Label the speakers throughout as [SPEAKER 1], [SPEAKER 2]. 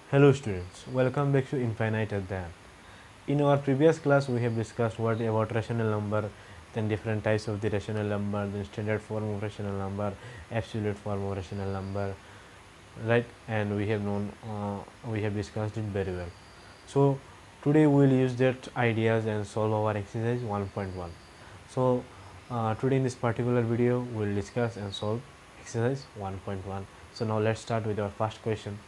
[SPEAKER 1] Hello students, welcome back to Infinite Adhan. In our previous class we have discussed what about rational number, then different types of the rational number, then standard form of rational number, absolute form of rational number, right? And we have discussed it very well. So today we will use that ideas and solve our exercise 1.1. So today in this particular video we will discuss and solve exercise 1.1. So now let's start with our first question.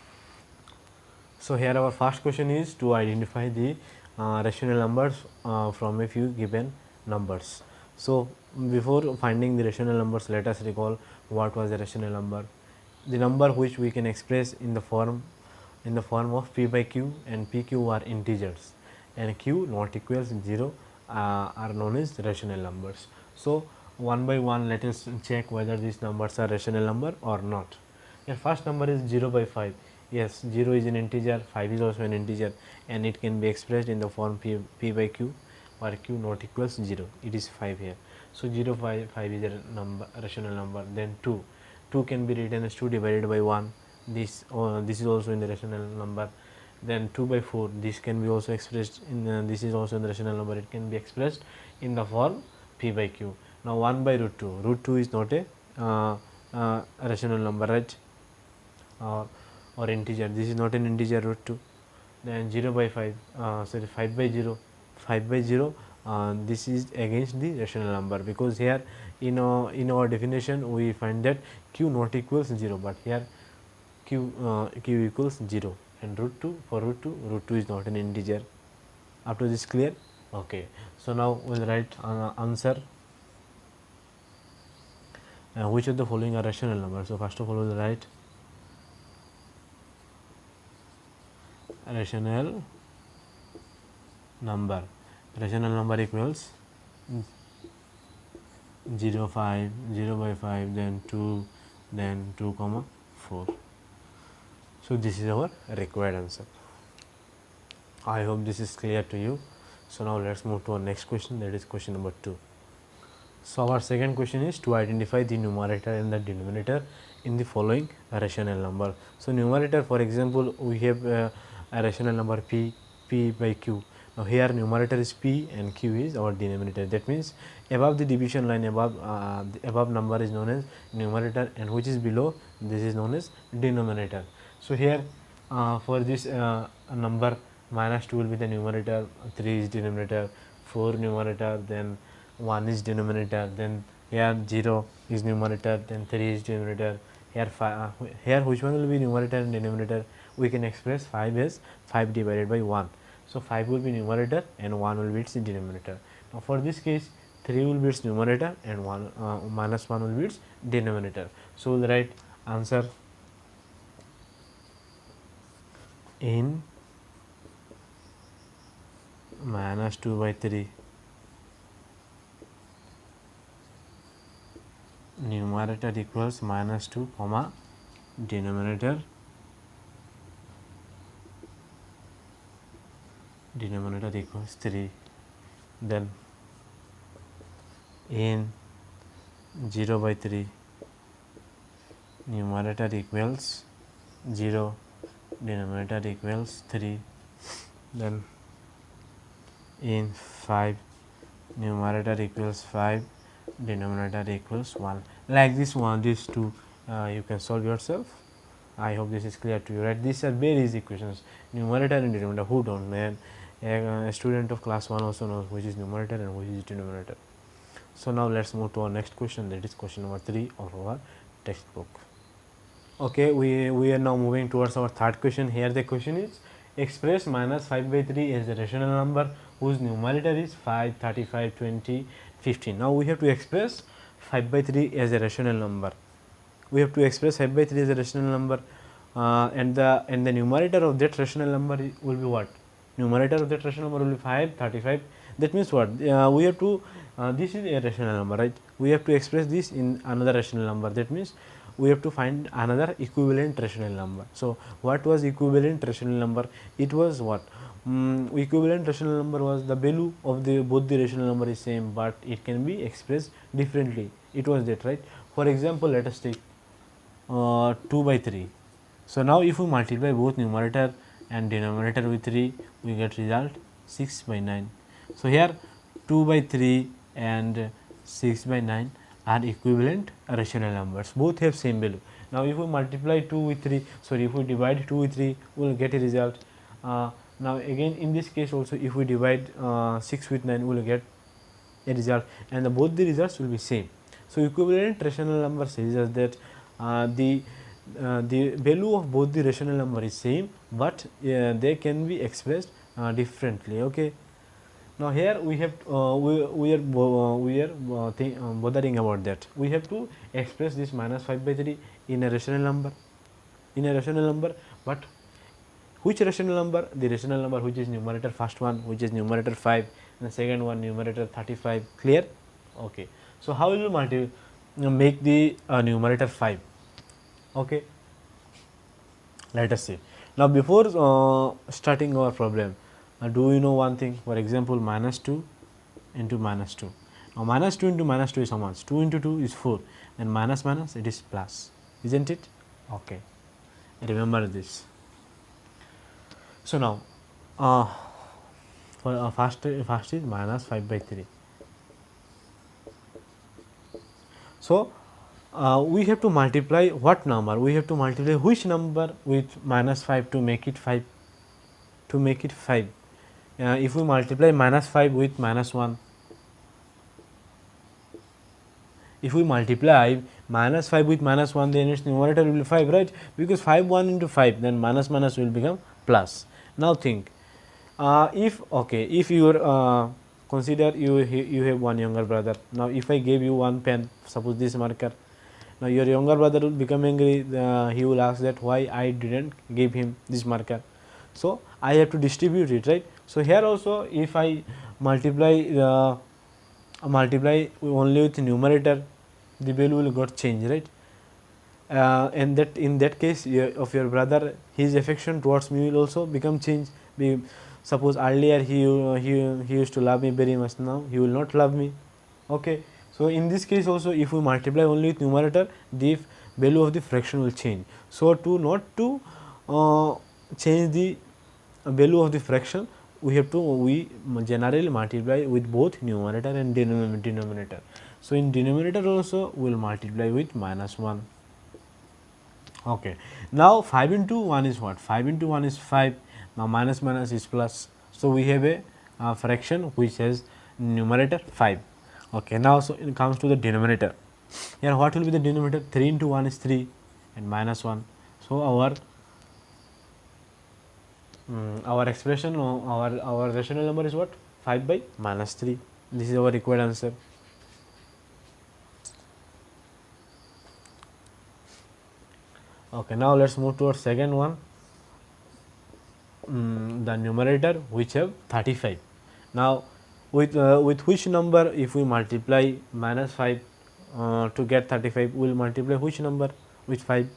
[SPEAKER 1] So here our first question is to identify the rational numbers from a few given numbers. So before finding the rational numbers, let us recall what was the rational number. The number which we can express in the form of p by q, and p q are integers and q not equals 0 are known as rational numbers. So one by one let us check whether these numbers are rational number or not. Your first number is 0 by 5. Yes, 0 is an integer, 5 is also an integer, and it can be expressed in the form p by q, where q not equals 0. It is 5 here. So 0 5 is a number, rational number. Then 2 can be written as 2 divided by 1. This is also in the rational number. Then 2 by 4, this can be also expressed in this is also in the rational number. It can be expressed in the form p by q. Now 1 by root 2. Root 2 is not a rational number, right? Or integer. This is not an integer, root 2. Then 0 by 5, sorry, 5 by 0. 5 by 0, this is against the rational number, because here in our definition we find that q not equals 0, but here q equals 0, and root 2, for root 2 is not an integer. Up to this clear? Okay. So now we will write answer. Which of the following are rational numbers? So first of all we will write rational number. Rational number equals 0 5, 0 by 5, then 2, then 2 comma 4. So this is our required answer. I hope this is clear to you. So now let's move to our next question, that is question number 2. So our second question is to identify the numerator and the denominator in the following rational number. So numerator, for example, we have a rational number p by q. Now here numerator is p and q is our denominator. That means above the division line, above number is known as numerator, and which is below, this is known as denominator. So here for this number, -2 will be the numerator, 3 is denominator, 4 numerator, then 1 is denominator, then here 0 is numerator, then 3 is denominator. Here which one will be numerator and denominator? We can express 5 as 5 divided by 1. So 5 will be numerator and 1 will be its denominator. Now for this case, 3 will be its numerator and -1 will be its denominator. So we will write answer in -2 by 3 numerator equals -2 comma denominator equals 3. Then in 0 by 3 numerator equals 0, denominator equals 3. Then in 5 numerator equals 5, denominator equals 1. Like this one, these two you can solve yourself. I hope this is clear to you, right? These are very easy questions. Numerator and denominator, who don't know? A student of class 1 also knows which is numerator and which is denominator. So now let's move to our next question, that is question number 3 of our textbook. Okay, we are now moving towards our third question. Here the question is express -5 by 3 as a rational number whose numerator is 5, 35, 20, 15. Now we have to express 5 by 3 as a rational number. We have to express 5 by 3 as a rational number, and the numerator of that rational number will be what? Numerator of that rational number will be 5, 35. That means what? We have to this is a rational number, right? We have to express this in another rational number. That means we have to find another equivalent rational number. So what was equivalent rational number? It was what? Equivalent rational number was the value of both the rational number is same, but it can be expressed differently. It was that, right? For example, let us take 2 by 3. So now if we multiply both numerator and denominator with 3, we get result 6 by 9. So, here 2 by 3 and 6 by 9 are equivalent rational numbers, both have same value. Now, if we multiply 2 with 3, sorry, if we divide 2 with 3, we will get a result. Now, again in this case also, if we divide 6 with 9, we will get a result, and both the results will be same. So, equivalent rational number says us that the value of both the rational number is same, but they can be expressed differently. Okay. Now, here we have we are bothering about that. We have to express this minus 5 by 3 in a rational number, but which rational number? The rational number which is numerator first one, which is numerator 5, and the second one numerator 35. Clear? Okay. So, how will you make the numerator 5? Okay. Let us see. Now, before starting our problem, do you know one thing? For example, minus 2 into minus 2. Now, minus 2 into minus 2 is how much? 2 into 2 is 4, and minus minus it is plus, is not it? Okay. Remember this. So, now for first is minus 5 by 3. So, we have to multiply what number? We have to multiply which number with minus 5 to make it 5? To make it 5. If we multiply minus 5 with minus 1, if we multiply minus 5 with minus 1, then its numerator will be 5, right? Because 5 1 into 5, then minus minus will become plus. Now, think if you consider you have one younger brother. Now, if I gave you one pen, suppose this marker, now your younger brother will become angry. He will ask that why I didn't give him this marker. So, I have to distribute it, right? So, here also if I multiply only with numerator, the value will got change, right? And that in that case of your brother, his affection towards me will also become change. Suppose earlier he used to love me very much, now he will not love me. Okay. So, in this case also, if we multiply only with numerator, the value of the fraction will change. So, not to change the value of the fraction, we generally multiply with both numerator and denominator. So, in denominator also we will multiply with minus 1. Okay. Now, 5 into 1 is what? 5 into 1 is 5. Now, minus minus is plus. So, we have a fraction which has numerator 5. Okay. Now, so it comes to the denominator. Here what will be the denominator? 3 into 1 is 3 and minus 1. So, our expression, our rational number is what? 5 by minus 3. This is our required answer. Okay. Now, let us move to our second one. The numerator which have 35. Now, with which number if we multiply minus 5 to get 35, we will multiply which number with 5?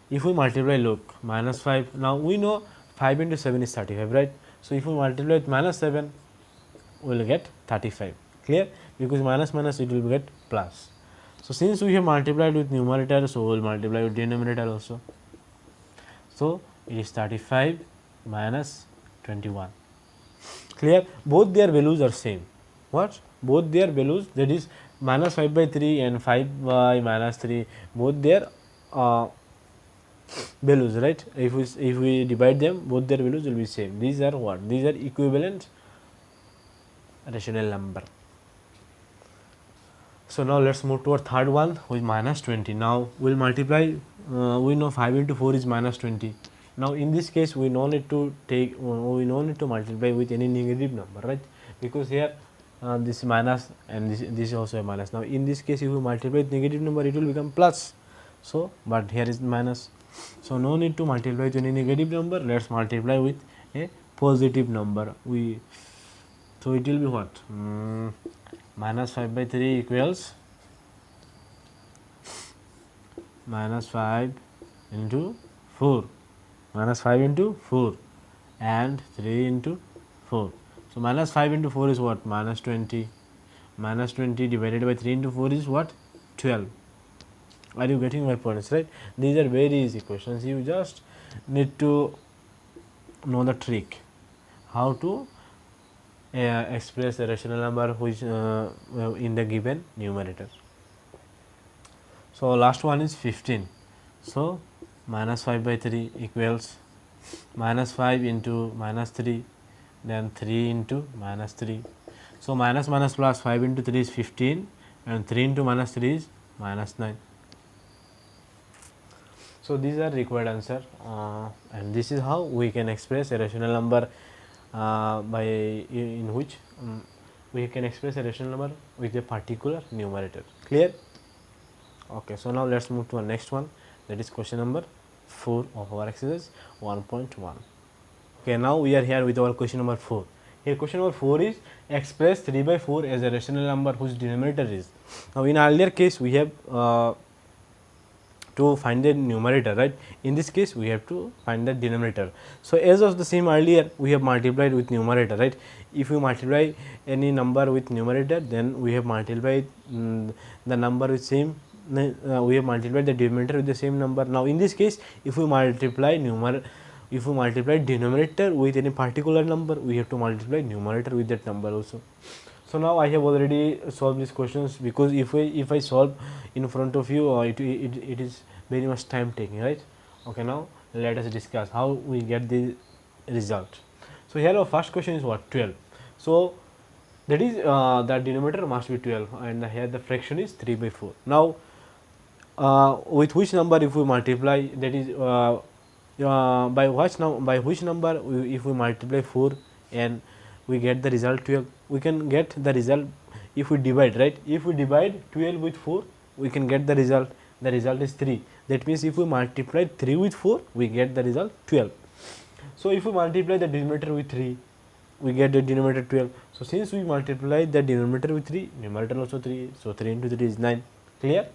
[SPEAKER 1] If we multiply, look, minus 5, now we know 5 into 7 is 35, right? So, if we multiply with minus 7, we will get 35, clear? Because minus minus it will get plus. So, since we have multiplied with numerator, so we will multiply with denominator also. So, it is 35 minus 21, clear? Both their values are same. What? Both their values, that is minus 5 by 3 and 5 by minus 3, both their values, right? If we divide them, both their values will be same. These are what? These are equivalent rational number. So, now let us move to our third one with minus 20. Now, we will multiply, we know 5 into 4 is minus 20. Now, in this case we no need to multiply with any negative number, right? Because here this minus and this is also a minus. Now, in this case if we multiply with negative number, it will become plus. So, but here is minus. So, no need to multiply with any negative number, let us multiply with a positive number. So, it will be what? Minus 5 by 3 equals minus 5 into 4, minus 5 into 4 and 3 into 4. So, minus 5 into 4 is what? Minus 20. Minus 20 divided by 3 into 4 is what? 12. Are you getting my points, right? These are very easy questions. You just need to know the trick how to express a rational number which in the given numerator. So, last one is 15. So, minus 5 by 3 equals minus 5 into minus 3, then 3 into minus 3. So, minus minus plus 5 into 3 is 15 and 3 into minus 3 is minus 9. So, these are required answer and this is how we can express a rational number by in which we can express a rational number with a particular numerator. Clear? Okay, so now let us move to our next one, that is question number 4 of our exercise 1.1. Okay, now we are here with our question number 4. Here question number 4 is express 3 by 4 as a rational number whose denominator is. Now, in earlier case we have to find the numerator, right. In this case we have to find the denominator. So, as was the same earlier, we have multiplied with numerator, right. If we multiply any number with numerator, then we have multiplied the number with same we have multiplied the denominator with the same number. Now, in this case, if we multiply denominator with any particular number, we have to multiply numerator with that number also. So, now I have already solved these questions, because if I solve in front of you, it is very much time taking, right. Okay, now let us discuss how we get the result. So, here our first question is what, 12. So, that is the denominator must be 12 and here the fraction is 3 by 4. Now, with which number if we multiply, that is by which number if we multiply 4 and we get the result 12, we can get the result if we divide, right. If we divide 12 with 4, we can get the result is 3. That means, if we multiply 3 with 4, we get the result 12. So, if we multiply the denominator with 3, we get the denominator 12. So, since we multiply the denominator with 3, numerator also 3. So, 3 into 3 is 9. Clear?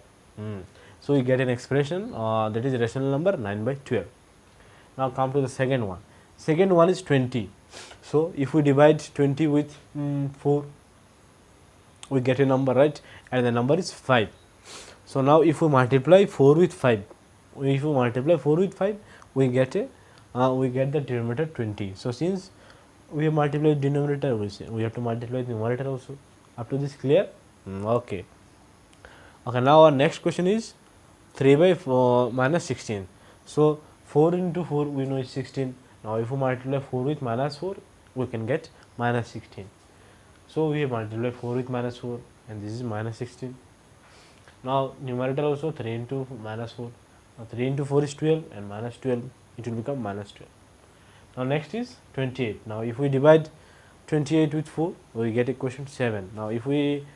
[SPEAKER 1] So, we get an expression that is rational number 9 by 12. Now, come to the second one. Second one is 20. So, if we divide 20 with 4, we get a number, right, and the number is 5. So, now if we multiply 4 with 5, we get the denominator 20. So, since we have multiplied denominator, we have to multiply the numerator also. Up to this clear? Okay. Okay, now our next question is 3 by 4 minus 16. So, 4 into 4 we know is 16. Now, if we multiply 4 with minus 4, we can get minus 16. So, we have multiplied 4 with minus 4 and this is minus 16. Now, numerator also 3 into minus 4. Now, 3 into 4 is 12 and minus 12, it will become minus 12. Now, next is 28. Now, if we divide 28 with 4, we get a quotient 7. Now, if we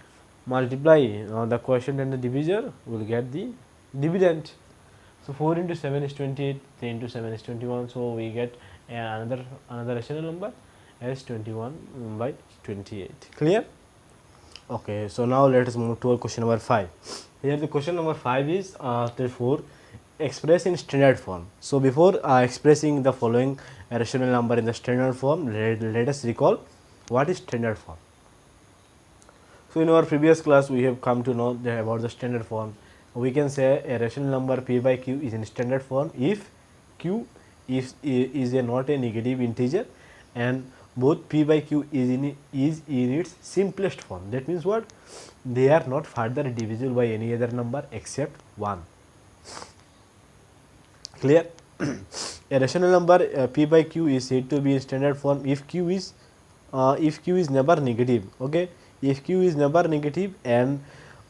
[SPEAKER 1] multiply the quotient and the divisor, we will get the dividend. So, 4 into 7 is 28, 3 into 7 is 21. So, we get another rational number as 21 by 28. Clear? Okay. So, now let us move to our question number 5. Here the question number 5 is therefore express in standard form. So, before expressing the following rational number in the standard form, let us recall what is standard form. So, in our previous class we have come to know about the standard form. We can say a rational number p by q is in standard form if q is not a negative integer and both p by q is in its simplest form. That means what? They are not further divisible by any other number except 1. Clear? A rational number p by q is said to be in standard form if q is never negative. Okay, if q is never negative and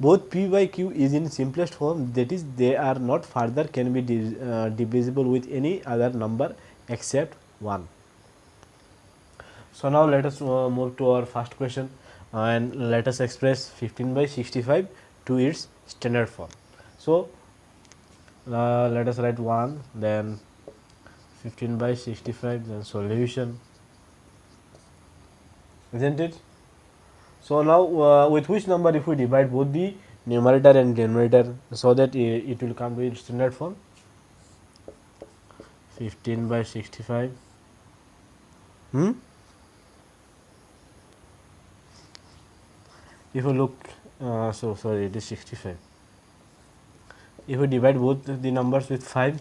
[SPEAKER 1] both p by q is in simplest form, that is they are not further can be divisible with any other number except 1. So, now let us move to our first question and let us express 15 by 65 to its standard form. So, let us write 1, then 15 by 65, then solution, isn't it? So, now with which number if we divide both the numerator and denominator, so that it will come to its standard form? 15 by 65. If you look, sorry, it is 65. If we divide both the numbers with 5,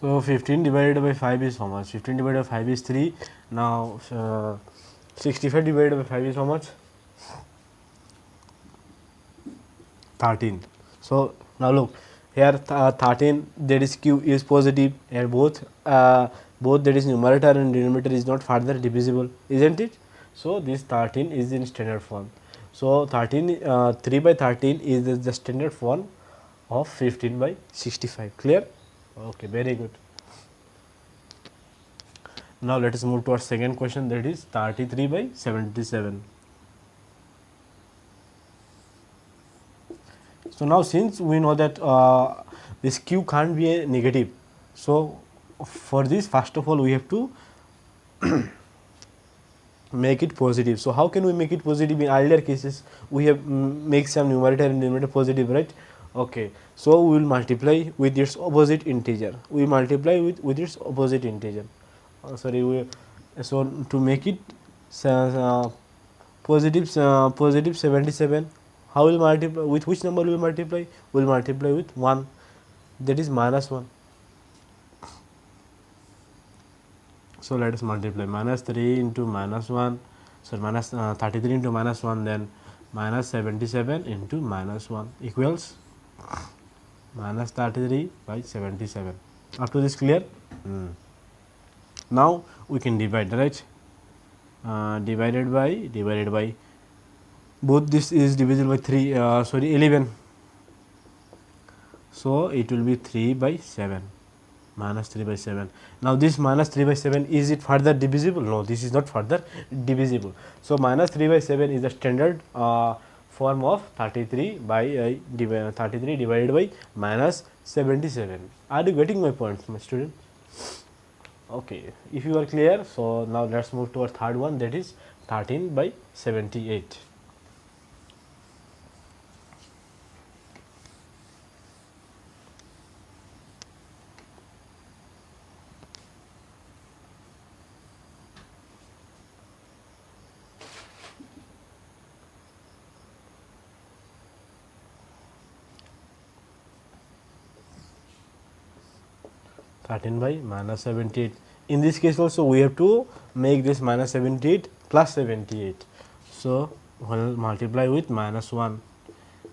[SPEAKER 1] So 15 divided by 5 is how much? 15 divided by 5 is 3. Now 65 divided by 5 is how much? 13. So now look here, 13, that is q is positive, and both that is numerator and denominator is not further divisible, isn't it? So this 13 is in standard form. So 13 3 by 13 is the standard form of 15 by 65. Clear? Okay, very good. Now let us move to our second question, that is 33 by 77. So now since we know that this q can't be a negative, so for this first of all we have to make it positive. So how can we make it positive? In earlier cases we have make some numerator and denominator positive, right? Okay, so we will multiply with its opposite integer. We multiply with its opposite integer. So to make it positive 77, how will multiply, with which number will multiply? We will multiply with 1, that is minus 1. So let us multiply minus 3 into minus 1, so minus 33 into minus 1, then minus 77 into minus 1 equals minus 33 by 77. Up to this clear? Now we can divide, right? Divided by both, this is divisible by 3, 11. So it will be 3 by 7, minus 3 by 7. Now this minus 3 by 7, is it further divisible? No, this is not further divisible. So minus 3 by 7 is the standard form of 33 by 33 divided by minus 77. Are you getting my points, my student? Okay, if you are clear, so now let us move to our third one, that is 13 by 78. By minus 78. In this case also we have to make this minus 78 plus 78. So we'll multiply with minus 1,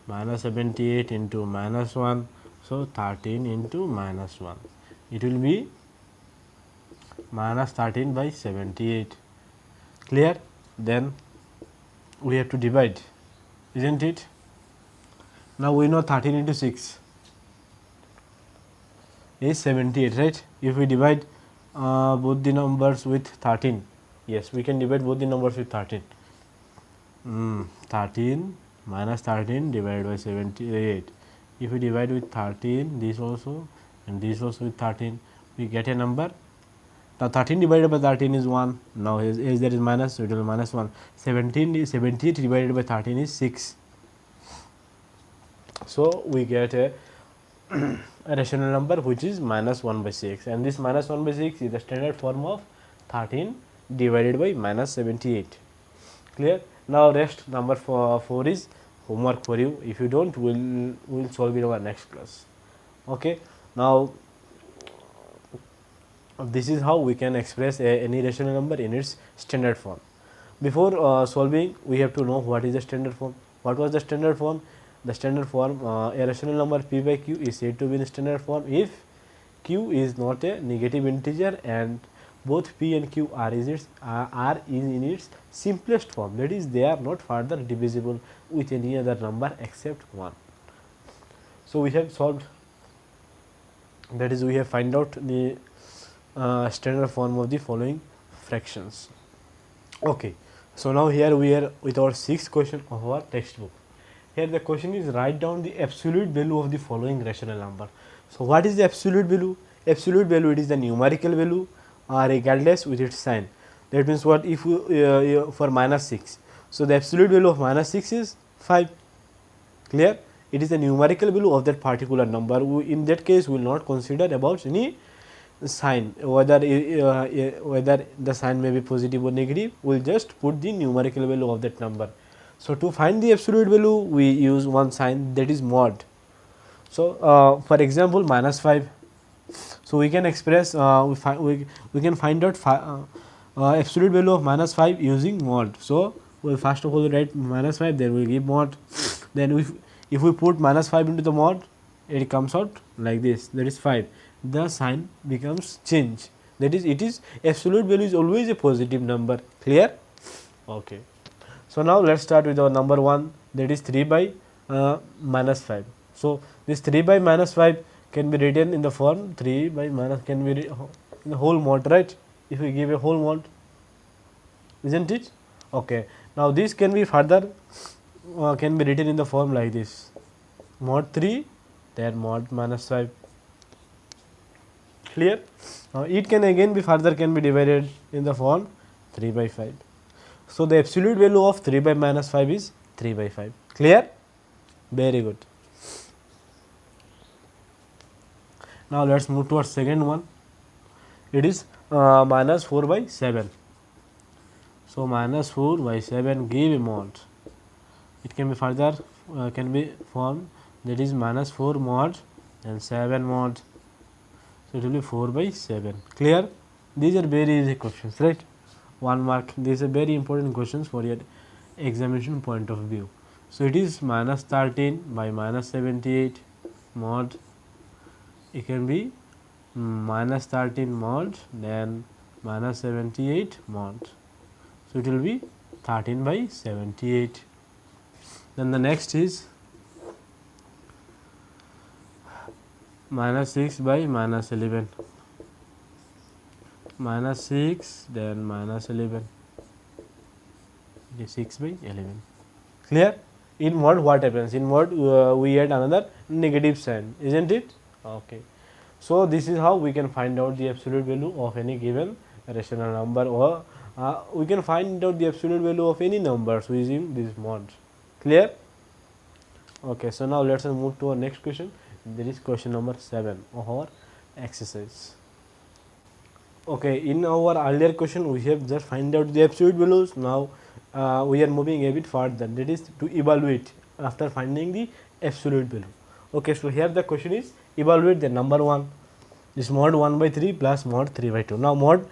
[SPEAKER 1] minus 78 into minus 1. So 13 into minus 1. It will be minus 13 by 78. Clear? Then we have to divide, isn't it? Now we know 13 into 6 is 78, right? If we divide both the numbers with 13, yes, we can divide both the numbers with 13. 13 minus 13 divided by 78. If we divide with 13, this also and this also with 13, we get a number. Now 13 divided by 13 is 1. Now as there is minus, so it will be minus 1. 78 divided by 13 is 6. So we get a rational number which is minus 1 by 6, and this minus 1 by 6 is the standard form of 13 divided by minus 78. Clear? Now rest number 4 is homework for you. If you don't, we'll solve it in our next class. Okay. Now this is how we can express any rational number in its standard form. Before solving, we have to know what is the standard form. What was the standard form? The standard form, a rational number p by q is said to be in standard form if q is not a negative integer and both p and q are in its simplest form, that is they are not further divisible with any other number except 1. So we have solved, that is we have find out the standard form of the following fractions. Okay. So now here we are with our 6th question of our textbook. Here the question is, write down the absolute value of the following rational number. So what is the absolute value? Absolute value, it is the numerical value regardless with its sign. That means what, if you for minus 6. So the absolute value of minus 6 is 5. Clear? It is the numerical value of that particular number. In that case we will not consider about any sign, whether the sign may be positive or negative, we will just put the numerical value of that number. So to find the absolute value, we use one sign, that is mod. So for example, minus 5, So we can express we can find out absolute value of minus 5 using mod. So we will first of all write minus 5, then we will give mod, then if we put minus 5 into the mod, it comes out like this, that is 5, the sign becomes change, that is it is absolute value is always a positive number. Clear? Okay. So now let us start with our number 1, that is 3 by minus 5. So this 3 by minus 5 can be written in the form 3 by minus, can be in the whole mod, right? If we give a whole mod, isn't it? Okay. Now this can be further can be written in the form like this, mod 3 then mod minus 5. Clear? It can again be further can be divided in the form 3 by 5. So the absolute value of 3 by minus 5 is 3 by 5. Clear? Very good. Now let us move towards second one. It is minus 4 by 7. So minus 4 by 7 give a mod. It can be further can be formed, that is minus 4 mod and 7 mod. So it will be 4 by 7. Clear? These are very easy questions, right? 1 mark. These are very important questions for your examination point of view. So it is minus 13 by minus 78 mod. It can be minus 13 mod then minus 78 mod. So it will be 13 by 78. Then the next is minus 6 by minus 11, minus 6 then minus 11, it is 6 by 11. Clear? In mod what happens? In mod we add another negative sign, isn't it? Okay. So this is how we can find out the absolute value of any given rational number, or we can find out the absolute value of any numbers using this mod. Clear? Okay. So now let us move to our next question. There is question number 7 of our exercise. Okay, in our earlier question we have just find out the absolute values. Now we are moving a bit further, that is to evaluate after finding the absolute value. Okay, so here the question is evaluate the number 1, this mod 1 by 3 plus mod 3 by 2. Now mod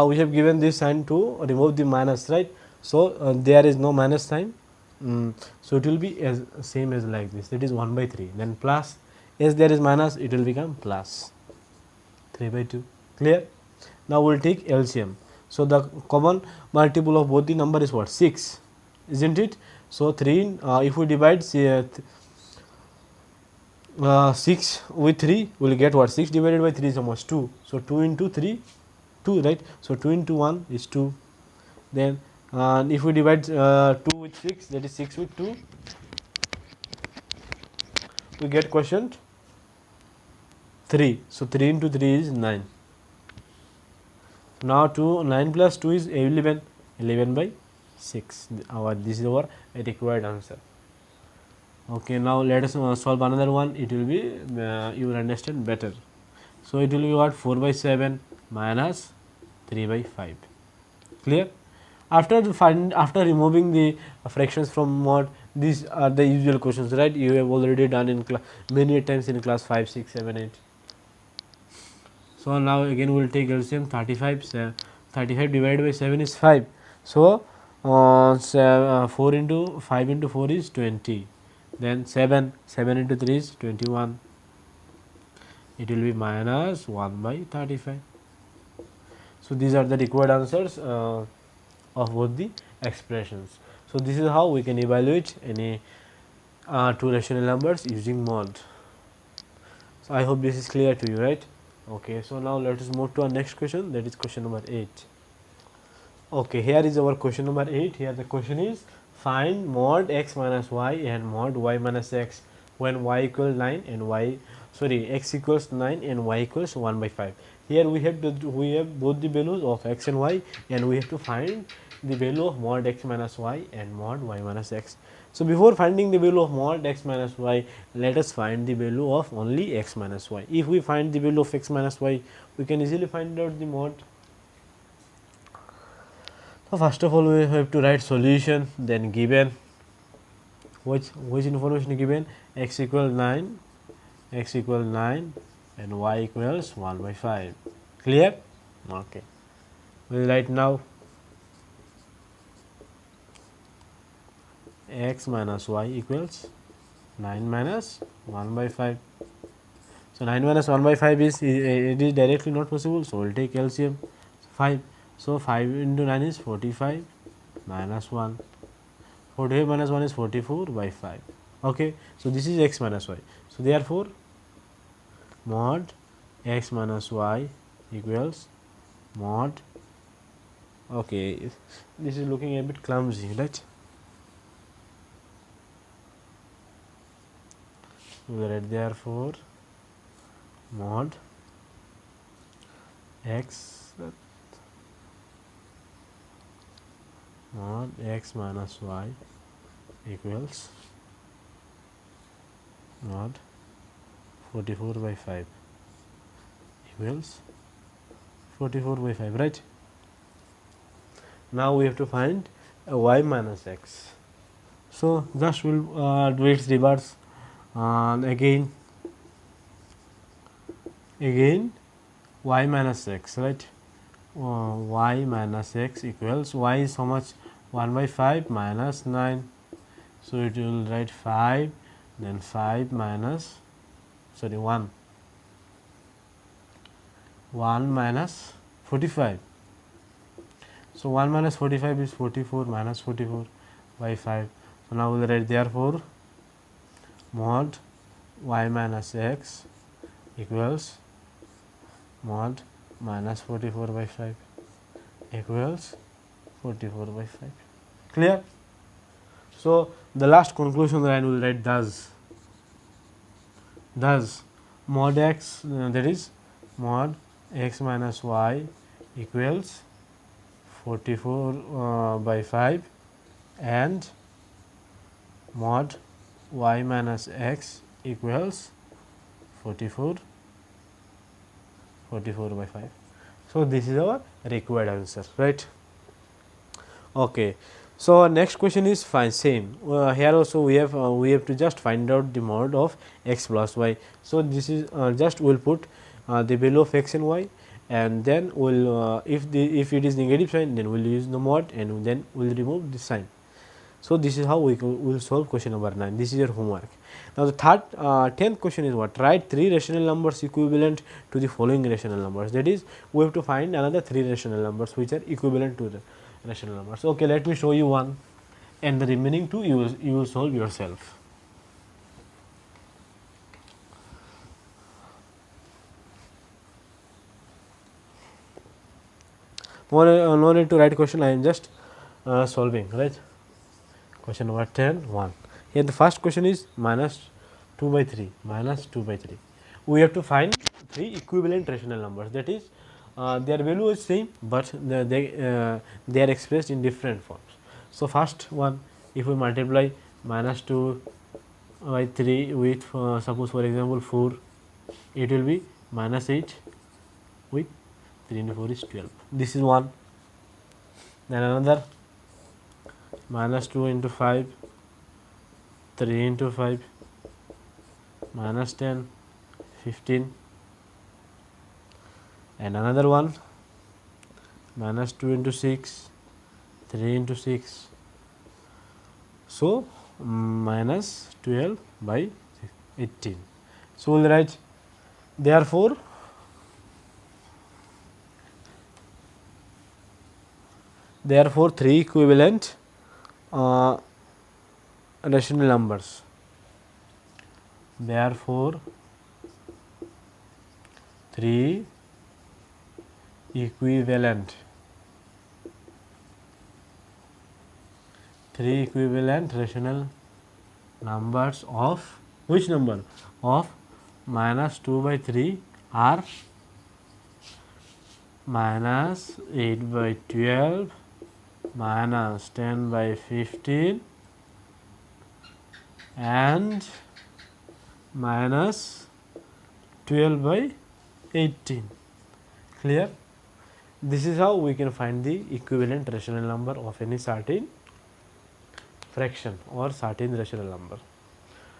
[SPEAKER 1] we have given this sign to remove the minus, right? So there is no minus sign, so it will be as same as like this, that is 1 by 3, then plus, as there is minus it will become plus 3 by 2. Clear? Now we will take LCM. So the common multiple of both the number is what? 6, isn't it? So 3 if we divide 6 with 3, we will get what? 6 divided by 3 is almost 2. So 2 into 3, 2, right? So 2 into 1 is 2. Then if we divide 2 with 6, that is 6 with 2, we get quotient 3. So 3 into 3 is 9. Now 9 plus 2 is 11, 11 by 6. This is our required answer. Okay, now let us solve another one. It will be you will understand better. So it will be what? 4 by 7 minus 3 by 5. Clear? After removing the fractions from mod, these are the usual questions, right? You have already done in many times in class 5, 6, 7, 8. So now again we will take LCM. 35 divided by 7 is 5. So 4 into 5 into 4 is 20. Then 7 into 3 is 21. It will be minus 1 by 35. So these are the required answers of both the expressions. So this is how we can evaluate any two rational numbers using mod. So I hope this is clear to you, right? Okay, so now let us move to our next question, that is question number 8. Okay, here is our question number 8. Here the question is find mod x minus y and mod y minus x when y equals 9 and x equals 9 and y equals 1 by 5. Here we have both the values of x and y, and we have to find the value of mod x minus y and mod y minus x. So before finding the value of mod x minus y, let us find the value of only x minus y. If we find the value of x minus y, we can easily find out the mod. So first of all, we have to write solution, then given which information given, x equal 9, and y equals 1 by 5. Clear? Okay. We will write now x minus y equals 9 minus 1 by 5. So, 9 minus 1 by 5 is it is directly not possible. So, we will take LCM 5. So, 5 into 9 is 45 minus 1. 45 minus 1 is 44 by 5. Okay. So, this is x minus y. So, therefore, mod x minus y equals mod. Okay, this is looking a bit clumsy, right? We will write therefore mod x minus y equals mod 44 by 5 equals 44 by 5, right? Now we have to find y minus x. So, just we will do its reverse. Again y minus x, right? Y minus x equals y is how much? 1 by 5 minus 9. So, it will write 5, then 5 minus 1 minus 45. So, 1 minus 45 is 44 minus 44 by 5. So, now we will write therefore mod y minus x equals mod minus 44 by 5 equals 44 by 5. Clear? So, the last conclusion that I will write thus mod x that is mod x minus y equals 44 by 5 and mod y minus x equals 44 by 5. So, this is our required answer, right? Okay. So, next question is fine same here also we have to just find out the mod of x plus y. So, this is just we will put the value of x and y, and then we will if it is negative sign, then we will use the mod, and then we will remove this sign. So, this is how we will solve question number 9. This is your homework. Now, the third 10th question is what? Write 3 rational numbers equivalent to the following rational numbers. That is, we have to find another 3 rational numbers which are equivalent to the rational numbers. Okay, let me show you one, and the remaining 2 you will solve yourself. No need to write question, I am just solving, right? Question number 10 1. Here the first question is minus 2 by 3 minus 2 by 3. We have to find 3 equivalent rational numbers, that is their value is same, but they are expressed in different forms. So, first one, if we multiply minus 2 by 3 with suppose for example 4, it will be minus 8 with 3 into 4 is 12. This is one. Then another minus 2 into 5, 3 into 5, minus 10, 15, and another one minus 2 into 6, 3 into 6. So, minus 12 by 18. So, we will write therefore, three equivalent rational numbers. Therefore, 3 equivalent rational numbers of which number? Of minus 2 by 3 are minus 8 by 12, minus 10 by 15 and minus 12 by 18. Clear? This is how we can find the equivalent rational number of any certain fraction or certain rational number.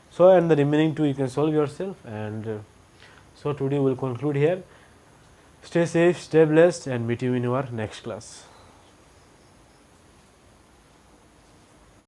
[SPEAKER 1] So, and the remaining 2 you can solve yourself, and So today we will conclude here. Stay safe, stay blessed, and meet you in our next class.